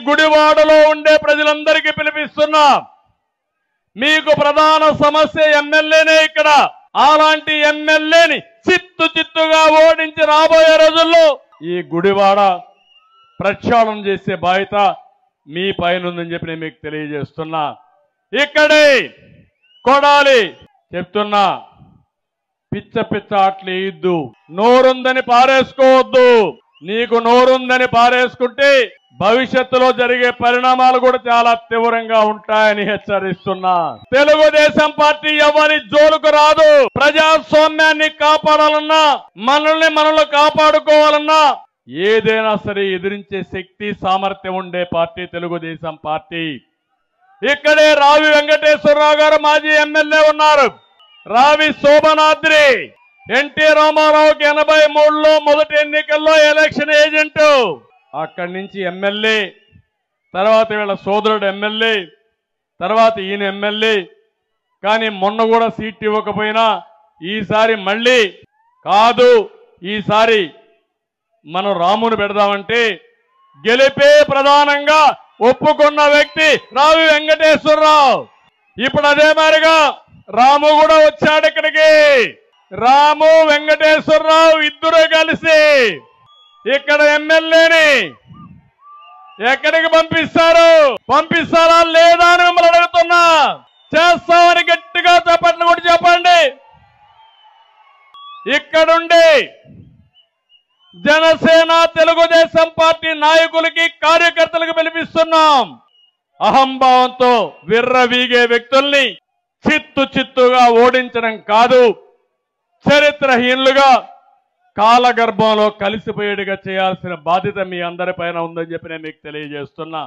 గుడివాడలో ఉండే ప్రజలందరికీ పిలిపిస్తున్నా, మీకు ప్రధాన సమస్య ఎమ్మెల్యేనే ఇక్కడ. అలాంటి ఎమ్మెల్యేని చిత్తుగా ఓడించి రాబోయే రోజుల్లో ఈ గుడివాడ ప్రక్షాళన చేసే బాధ్యత మీ పైన ఉందని చెప్పి నేను మీకు తెలియజేస్తున్నా. ఇక్కడే కొడాలి చెప్తున్నా, పిచ్చ ఆటలు వేయద్దు, నోరుందని పారేసుకోవద్దు. నీకు నోరుందని పారేసుకుంటే భవిష్యత్తులో జరిగే పరిణామాలు కూడా చాలా తీవ్రంగా ఉంటాయని హెచ్చరిస్తున్నా. తెలుగుదేశం పార్టీ ఎవరి జోలుకు రాదు. ప్రజాస్వామ్యాన్ని కాపాడాలన్నా, మనల్ని కాపాడుకోవాలన్నా ఏదైనా సరే ఎదిరించే శక్తి సామర్థ్యం ఉండే పార్టీ తెలుగుదేశం పార్టీ. ఇక్కడే రావి వెంకటేశ్వరరావు గారు మాజీ ఎమ్మెల్యే ఉన్నారు. రావి శోభనాద్రి ఎన్టీ రామారావుకి 83లో మొదటి ఎన్నికల్లో ఎలక్షన్ ఏజెంట్. అక్కడి నుంచి ఎమ్మెల్యే, తర్వాత వీళ్ళ సోదరుడు ఎమ్మెల్యే, తర్వాత ఈయన ఎమ్మెల్యే. కానీ మొన్న కూడా సీట్ ఇవ్వకపోయినా ఈసారి మళ్ళీ కాదు, ఈసారి మనం రామును పెడదామంటే గెలిపే ప్రధానంగా ఒప్పుకున్న వ్యక్తి రావి వెంకటేశ్వరరావు. ఇప్పుడు అదే మారిగా రాము కూడా వచ్చాడు ఇక్కడికి. రాము వెంకటేశ్వరరావు ఇద్దరు కలిసి ఇక్కడ ఎమ్మెల్యేని ఎక్కడికి పంపిస్తారా లేదా అని మిమ్మల్ని అడుగుతున్నా. చేస్తామని గట్టిగా చెప్పండి కూడా చెప్పండి. ఇక్కడుండి జనసేన తెలుగుదేశం పార్టీ నాయకులకి కార్యకర్తలకు పిలిపిస్తున్నాం. అహంభావంతో విర్రవీగే వ్యక్తుల్ని చిత్తుగా ఓడించడం కాదు, చరిత్రహీనులుగా కాలగర్భంలో కలిసిపోయేట్టుగా చేయాల్సిన బాధ్యత మీ అందరిపైన ఉందని చెప్పి నేను మీకు తెలియజేస్తున్నా.